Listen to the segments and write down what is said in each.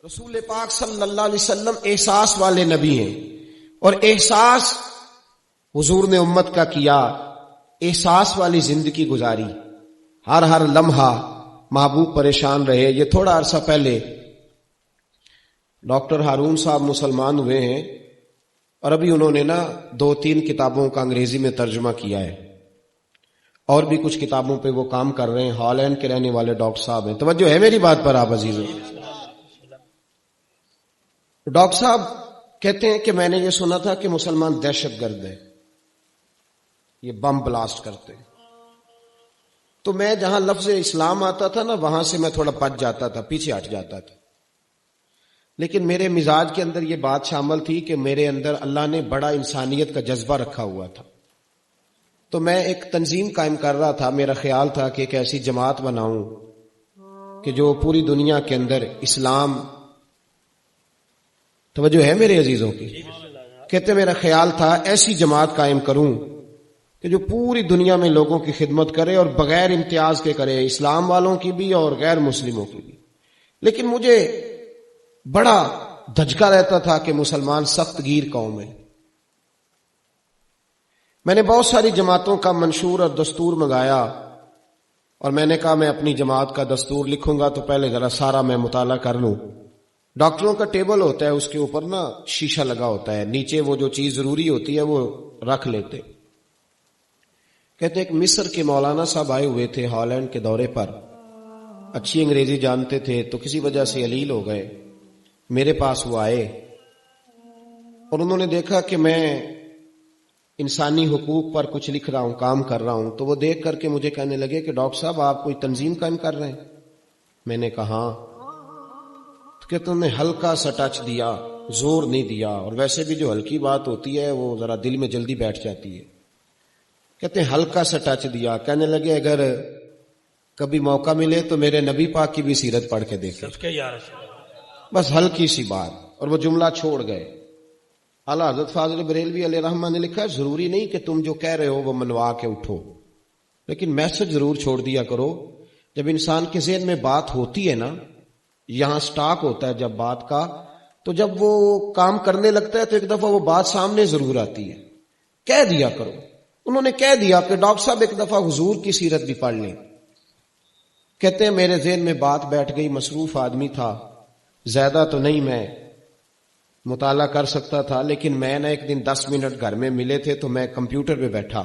رسول پاک صلی اللہ علیہ وسلم احساس والے نبی ہیں، اور احساس حضور نے امت کا کیا، احساس والی زندگی گزاری، ہر لمحہ محبوب پریشان رہے۔ یہ تھوڑا عرصہ پہلے ڈاکٹر ہارون صاحب مسلمان ہوئے ہیں، اور ابھی انہوں نے 2-3 کتابوں کا انگریزی میں ترجمہ کیا ہے، اور بھی کچھ کتابوں پہ وہ کام کر رہے ہیں۔ ہالینڈ کے رہنے والے ڈاکٹر صاحب ہیں۔ توجہ ہے میری بات پر آپ عزیزوں؟ ڈاکٹر صاحب کہتے ہیں کہ میں نے یہ سنا تھا کہ مسلمان دہشت گرد ہے، یہ بم بلاسٹ کرتے ہیں۔ تو میں جہاں لفظ اسلام آتا تھا وہاں سے میں تھوڑا پچ جاتا تھا، پیچھے ہٹ جاتا تھا، لیکن میرے مزاج کے اندر یہ بات شامل تھی کہ میرے اندر اللہ نے بڑا انسانیت کا جذبہ رکھا ہوا تھا۔ تو میں ایک تنظیم قائم کر رہا تھا، میرا خیال تھا کہ ایک ایسی جماعت بناؤں کہ جو پوری دنیا کے اندر اسلام، توجہ ہے میرے عزیزوں کی، کہتے میرا خیال تھا ایسی جماعت قائم کروں کہ جو پوری دنیا میں لوگوں کی خدمت کرے اور بغیر امتیاز کے کرے، اسلام والوں کی بھی اور غیر مسلموں کی بھی۔ لیکن مجھے بڑا دھچکا رہتا تھا کہ مسلمان سخت گیر قوم ہے۔ میں نے بہت ساری جماعتوں کا منشور اور دستور منگایا، اور میں نے کہا میں اپنی جماعت کا دستور لکھوں گا تو پہلے ذرا سارا میں مطالعہ کر لوں۔ ڈاکٹروں کا ٹیبل ہوتا ہے، اس کے اوپر شیشہ لگا ہوتا ہے، نیچے وہ جو چیز ضروری ہوتی ہے وہ رکھ لیتے۔ کہتے ایک مصر کے مولانا صاحب آئے ہوئے تھے ہالینڈ کے دورے پر، اچھی انگریزی جانتے تھے، تو کسی وجہ سے علیل ہو گئے۔ میرے پاس وہ آئے اور انہوں نے دیکھا کہ میں انسانی حقوق پر کچھ لکھ رہا ہوں، کام کر رہا ہوں، تو وہ دیکھ کر کے مجھے کہنے لگے کہ ڈاکٹر صاحب آپ کوئی تنظیم قائم کر رہے ہیں؟ میں نے کہا ہاں۔ تو کہتے انہوں نے ہلکا سا ٹچ دیا، زور نہیں دیا، اور ویسے بھی جو ہلکی بات ہوتی ہے وہ ذرا دل میں جلدی بیٹھ جاتی ہے۔ کہتے ہیں ہلکا سا ٹچ دیا، کہنے لگے اگر کبھی موقع ملے تو میرے نبی پاک کی بھی سیرت پڑھ کے دیکھیں، بس ہلکی سی بات، اور وہ جملہ چھوڑ گئے۔ اعلیٰ حضرت فاضل بریلوی علیہ رحمہ نے لکھا ہے ضروری نہیں کہ تم جو کہہ رہے ہو وہ منوا کے اٹھو، لیکن میسج ضرور چھوڑ دیا کرو۔ جب انسان کے ذہن میں بات ہوتی ہے یہاں سٹاک ہوتا ہے جب بات کا، تو جب وہ کام کرنے لگتا ہے تو ایک دفعہ وہ بات سامنے ضرور آتی ہے، کہہ دیا کرو۔ انہوں نے کہہ دیا کہ ڈاکٹر صاحب ایک دفعہ حضور کی سیرت بھی پڑھ لیں۔ کہتے ہیں میرے ذہن میں بات بیٹھ گئی، مصروف آدمی تھا، زیادہ تو نہیں میں مطالعہ کر سکتا تھا، لیکن میں ایک دن 10 منٹ گھر میں ملے تھے تو میں کمپیوٹر پہ بیٹھا،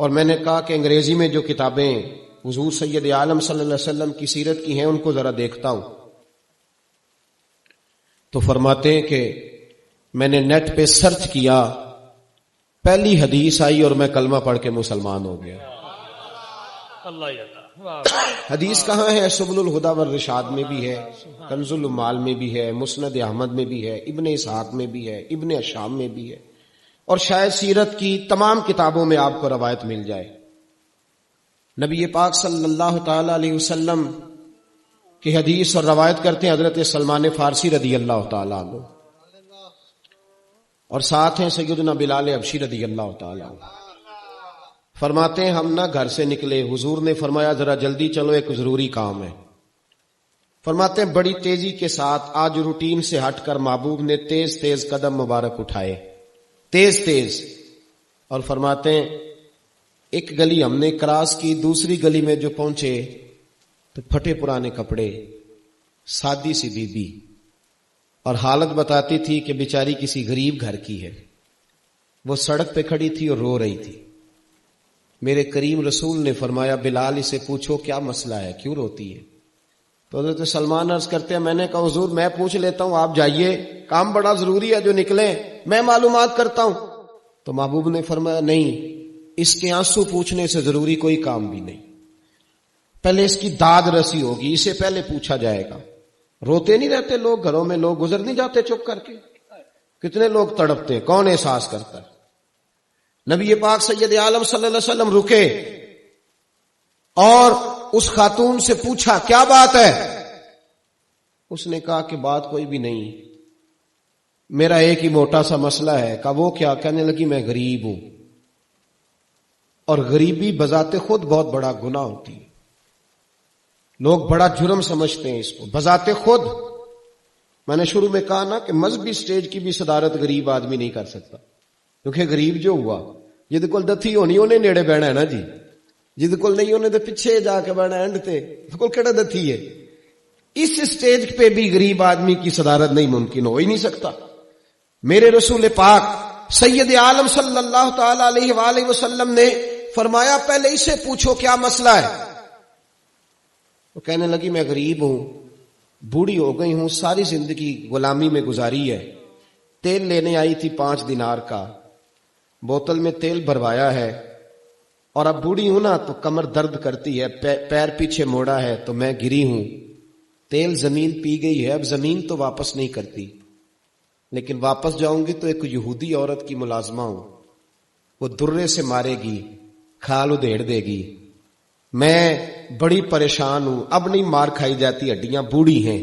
اور میں نے کہا کہ انگریزی میں جو کتابیں حضور سید عالم صلی اللہ علیہ وسلم کی سیرت کی ہیں ان کو ذرا دیکھتا ہوں۔ تو فرماتے ہیں کہ میں نے نیٹ پہ سرچ کیا، پہلی حدیث آئی اور میں کلمہ پڑھ کے مسلمان ہو گیا۔ حدیث کہاں ہے؟ سبل الہدی والرشاد میں بھی ہے، کنز المال میں بھی ہے، مسند احمد میں بھی ہے، ابن اسحاق میں بھی ہے، ابن اشام میں بھی ہے، اور شاید سیرت کی تمام کتابوں میں آپ کو روایت مل جائے۔ نبی پاک صلی اللہ تعالی علیہ وسلم کی حدیث اور روایت کرتے ہیں حضرت سلمان فارسی رضی اللہ تعالی عنہ، اور ساتھ ہیں سیدنا بلال حبشی رضی اللہ تعالی عنہ۔ فرماتے ہیں ہم گھر سے نکلے، حضور نے فرمایا ذرا جلدی چلو ایک ضروری کام ہے۔ فرماتے ہیں بڑی تیزی کے ساتھ آج روٹین سے ہٹ کر محبوب نے تیز تیز قدم مبارک اٹھائے، تیز تیز، اور فرماتے ہیں ایک گلی ہم نے کراس کی، دوسری گلی میں جو پہنچے تو پھٹے پرانے کپڑے، سادی سی بی بی، اور حالت بتاتی تھی کہ بیچاری کسی غریب گھر کی ہے۔ وہ سڑک پہ کھڑی تھی اور رو رہی تھی۔ میرے کریم رسول نے فرمایا بلال اسے پوچھو کیا مسئلہ ہے، کیوں روتی ہے؟ تو حضرت سلمان عرض کرتے ہیں میں نے کہا حضور میں پوچھ لیتا ہوں، آپ جائیے، کام بڑا ضروری ہے جو نکلے، میں معلومات کرتا ہوں۔ تو محبوب نے فرمایا نہیں، اس کے آنسو پوچھنے سے ضروری کوئی کام بھی نہیں، پہلے اس کی داد رسی ہوگی، اسے پہلے پوچھا جائے گا۔ روتے نہیں رہتے لوگ گھروں میں، لوگ گزر نہیں جاتے چپ کر کے؟ کتنے لوگ تڑپتے، کون احساس کرتا ہے؟ نبی پاک سید عالم صلی اللہ علیہ وسلم رکے اور اس خاتون سے پوچھا کیا بات ہے؟ اس نے کہا کہ بات کوئی بھی نہیں، میرا ایک ہی موٹا سا مسئلہ ہے۔ کہا وہ کیا؟ کہنے لگی میں غریب ہوں، اور غریبی بذات خود بہت بڑا گناہ ہوتی ہے، لوگ بڑا جرم سمجھتے ہیں اس کو، بذات خود میں نے شروع میں کہا نا کہ مذہبی سٹیج کی بھی صدارت غریب آدمی نہیں کر سکتا، کیونکہ غریب جو ہوا جہد کول دتھی ہونی انہیں نیڑے بہنا ہے نا جی، جہد کول نہیں انہیں تو پیچھے جا کے بہنا اینڈ تے کول کیڑا دتھی ہے۔ اس سٹیج پہ بھی غریب آدمی کی صدارت نہیں ممکن ہو ہی نہیں سکتا۔ میرے رسول پاک سید عالم صلی اللہ تعالی علیہ وآلہ وسلم نے فرمایا پہلے اسے پوچھو کیا مسئلہ ہے۔ وہ کہنے لگی میں غریب ہوں، بوڑھی ہو گئی ہوں، ساری زندگی غلامی میں گزاری ہے، تیل لینے آئی تھی 5 دینار کا، بوتل میں تیل بھروایا ہے، اور اب بوڑھی ہوں نا تو کمر درد کرتی ہے، پیر پیچھے موڑا ہے تو میں گری ہوں، تیل زمین پی گئی ہے، اب زمین تو واپس نہیں کرتی، لیکن واپس جاؤں گی تو ایک یہودی عورت کی ملازمہ ہوں، وہ درے سے مارے گی، کھال ادھیڑ دے گی، میں بڑی پریشان ہوں، اب نہیں مار کھائی جاتی، ہڈیاں بوڑھی ہیں،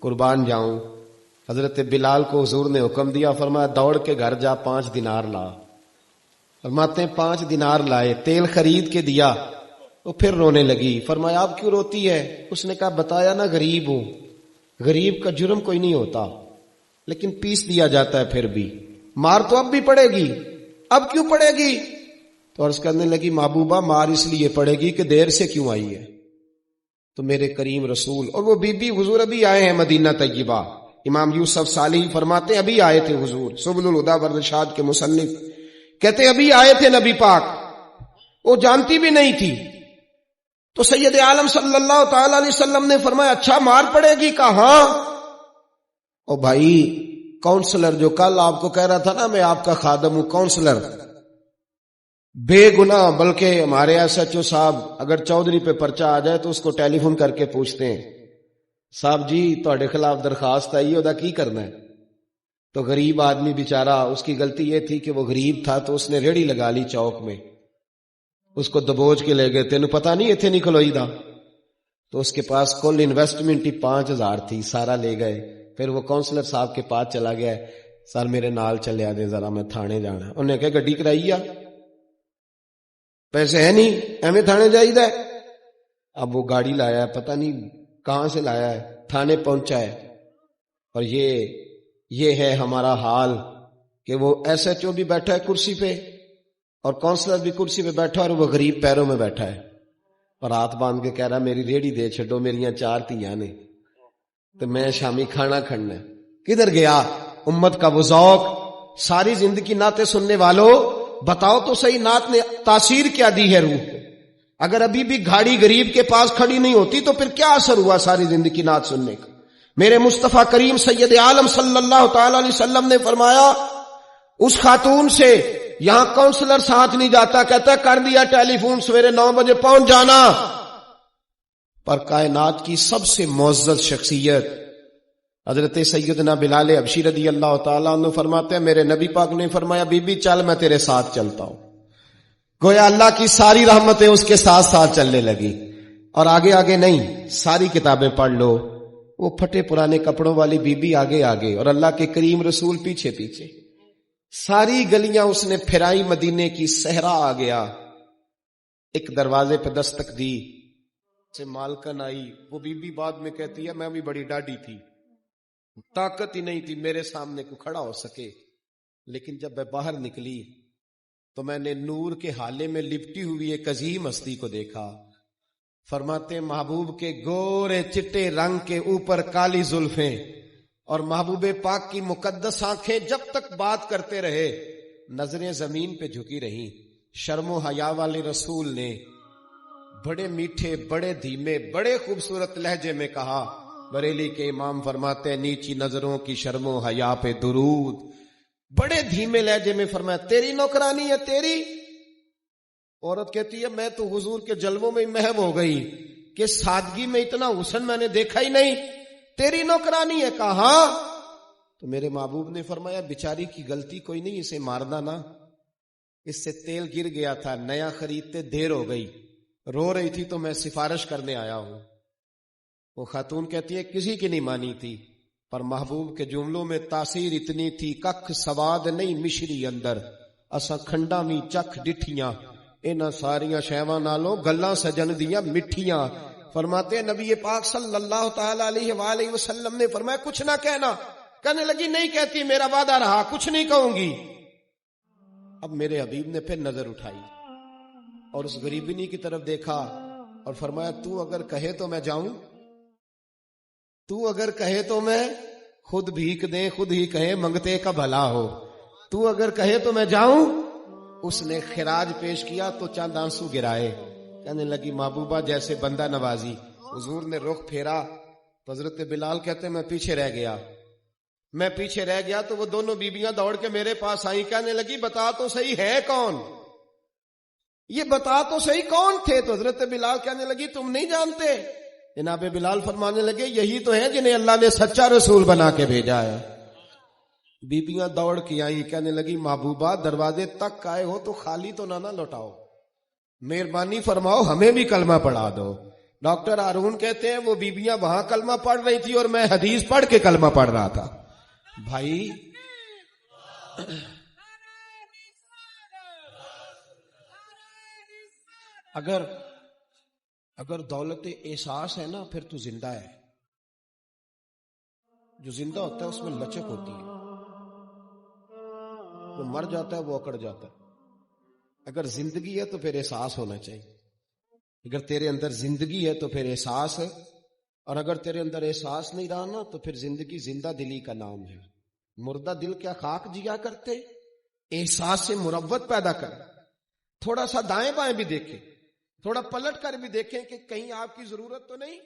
قربان جاؤں۔ حضرت بلال کو حضور نے حکم دیا، فرمایا دوڑ کے گھر جا 5 دینار لا۔ فرماتے ہیں 5 دینار لائے، تیل خرید کے دیا، وہ پھر رونے لگی۔ فرمایا آپ کیوں روتی ہے؟ اس نے کہا بتایا نا غریب ہوں، غریب کا جرم کوئی نہیں ہوتا لیکن پیس دیا جاتا ہے، پھر بھی مار تو اب بھی پڑے گی، اب کیوں پڑے گی؟ تو عرض کرنے لگی محبوبہ مار اس لیے پڑے گی کہ دیر سے کیوں آئی ہے۔ تو میرے کریم رسول اور وہ بی بی حضور ابھی آئے ہیں مدینہ طیبہ، امام یوسف صالحی فرماتے ہیں ابھی آئے تھے حضور، سبل الہدی والرشاد کے مصنف کہتے ہیں ابھی آئے تھے نبی پاک، وہ جانتی بھی نہیں تھی۔ تو سید عالم صلی اللہ تعالی علیہ وسلم نے فرمایا اچھا مار پڑے گی؟ کہا ہاں۔ او بھائی کاؤنسلر جو کل آپ کو کہہ رہا تھا نا میں آپ کا خادم ہوں، کاؤنسلر بے گناہ، بلکہ ہمارے ایس ایچ او صاحب اگر چودھری پہ پرچہ آ جائے تو اس کو ٹیلی فون کر کے پوچھتے ہیں صاحب جی تہاڈے خلاف درخواست آئی ہے، کی کرنا ہے؟ تو غریب آدمی بیچارہ، اس کی غلطی یہ تھی کہ وہ غریب تھا تو اس نے ریڑھی لگا لی چوک میں، اس کو دبوچ کے لے گئے، تینوں پتا نہیں ایتھے نہیں کھلوئی دا، تو اس کے پاس کل انویسٹمنٹ ہی 5000 تھی، سارا لے گئے۔ پھر وہ کونسلر صاحب کے پاس چلا گیا، سر میرے نال چلے آ دے ذرا میں تھانے جانا۔ انہوں نے کہا گڈی کرائی آ، پیسے ہے نہیں ایویں تھانے جائی دا ہے۔ اب وہ گاڑی لایا ہے، پتہ نہیں کہاں سے لایا ہے، تھانے پہنچا ہے، اور یہ ہے ہمارا حال کہ وہ ایس ایچ او بھی بیٹھا ہے کرسی پہ اور کونسلر بھی کرسی پہ بیٹھا ہے، اور وہ غریب پیروں میں بیٹھا ہے اور ہاتھ باندھ کے کہہ رہا میری ریڑھی دے چھڈو، میریاں 4 دھیاں نے تو میں شامی کھانا کھڑنا ہے۔ کدھر گیا امت کا وہ ذوق؟ ساری زندگی نعتیں سننے والوں بتاؤ تو صحیح نعت نے تاثیر کیا دی ہے روح پہ؟ اگر ابھی بھی گھاڑی غریب کے پاس کھڑی نہیں ہوتی تو پھر کیا اثر ہوا ساری زندگی نعت سننے کا؟ میرے مصطفیٰ کریم سید عالم صلی اللہ تعالی علیہ وسلم نے فرمایا اس خاتون سے یہاں کونسلر ساتھ نہیں جاتا، کہتا کر دیا ٹیلی فون، سویرے 9 بجے پہنچ جانا۔ پر کائنات کی سب سے معزز شخصیت حضرت سیدنا بلال حبشی رضی اللہ تعالیٰ عنہ فرماتے ہیں میرے نبی پاک نے فرمایا بی بی چل میں تیرے ساتھ چلتا ہوں، گویا اللہ کی ساری رحمتیں اس کے ساتھ ساتھ چلنے لگی۔ اور آگے آگے نہیں، ساری کتابیں پڑھ لو، وہ پھٹے پرانے کپڑوں والی بی بی آگے آگے اور اللہ کے کریم رسول پیچھے پیچھے، ساری گلیاں اس نے پھرائی، مدینے کی صحرا آ گیا۔ ایک دروازے پہ دستک دی، سے مالکن آئی، وہ بی بی بعد میں کہتی ہے میں بھی بڑی ڈاڈی تھی، طاقت ہی نہیں تھی میرے سامنے کو کھڑا ہو سکے، لیکن جب میں باہر نکلی تو میں نے نور کے حالے میں لپٹی ہوئی ایک عظیم ہستی کو دیکھا۔ فرماتے ہیں محبوب کے گورے چٹے رنگ کے اوپر کالی زلفیں اور محبوب پاک کی مقدس آنکھیں جب تک بات کرتے رہے نظریں زمین پہ جھکی رہیں۔ شرم و حیا والے رسول نے بڑے میٹھے، بڑے دھیمے، بڑے خوبصورت لہجے میں کہا، بریلی کے امام فرماتے ہیں نیچی نظروں کی شرم و حیا پہ درود، بڑے دھیمے لہجے میں فرمایا تیری نوکرانی ہے تیری؟ عورت کہتی ہے میں تو حضور کے جلووں میں محو ہو گئی کہ سادگی میں اتنا حسن میں نے دیکھا ہی نہیں، تیری نوکرانی ہے؟ کہا ہاں۔ تو میرے محبوب نے فرمایا بیچاری کی غلطی کوئی نہیں، اسے مارنا نا، اس سے تیل گر گیا تھا، نیا خریدتے دیر ہو گئی، رو رہی تھی تو میں سفارش کرنے آیا ہوں۔ وہ خاتون کہتی ہے کسی کی نہیں مانی تھی، پر محبوب کے جملوں میں تاثیر اتنی تھی، ککھ سواد نہیں مشری اندر، اساں کھنڈا بھی چکھ ڈٹھیاں، انہاں ساریاں شیواں نالوں گلاں سجن دیاں مٹھیاں، فرماتے ہیں نبی پاک صلی اللہ تعالی علیہ وآلہ وسلم نے فرمایا کچھ نہ کہنا. کہنے لگی نہیں کہتی، میرا وعدہ رہا، کچھ نہیں کہوں گی. اب میرے حبیب نے پھر نظر اٹھائی اور اس غریبنی کی طرف دیکھا اور فرمایا تو اگر کہے تو میں جاؤں، تو اگر کہے تو میں خود بھیک دیں، خود ہی کہے منگتے کا بھلا ہو، تو اگر کہے تو میں جاؤں. اس نے خراج پیش کیا تو چند آنسو گرائے. کہنے لگی محبوبہ جیسے بندہ نوازی. حضور نے رخ پھیرا تو حضرت بلال کہتے میں پیچھے رہ گیا تو وہ دونوں بیبیاں دوڑ کے میرے پاس آئیں. کہنے لگی بتا تو صحیح ہے کون، یہ بتا تو صحیح کون تھے. تو حضرت بلال کہنے لگی تم نہیں جانتے. جناب بلال فرمانے لگے یہی تو ہیں جنہیں اللہ نے سچا رسول بنا کے بھیجا ہے. بیبیاں دوڑ کے آئیں. کہنے لگی محبوبہ دروازے تک آئے ہو تو خالی تو نہ لوٹاؤ، مہربانی فرماؤ ہمیں بھی کلمہ پڑھا دو. ڈاکٹر ہارون کہتے ہیں وہ بیبیاں وہاں کلمہ پڑھ رہی تھی اور میں حدیث پڑھ کے کلمہ پڑھ رہا تھا. بھائی اگر دولت احساس ہے نا پھر تو زندہ ہے. جو زندہ ہوتا ہے اس میں لچک ہوتی ہے، جو مر جاتا ہے وہ اکڑ جاتا ہے. اگر زندگی ہے تو پھر احساس ہونا چاہیے. اگر تیرے اندر زندگی ہے تو پھر احساس ہے، اور اگر تیرے اندر احساس نہیں رہا نا تو پھر زندگی زندہ دلی کا نام ہے. مردہ دل کیا خاک جیا کرتے، احساس سے مروت پیدا کر. تھوڑا سا دائیں بائیں بھی دیکھیں، تھوڑا پلٹ کر بھی دیکھیں کہ کہیں آپ کی ضرورت تو نہیں.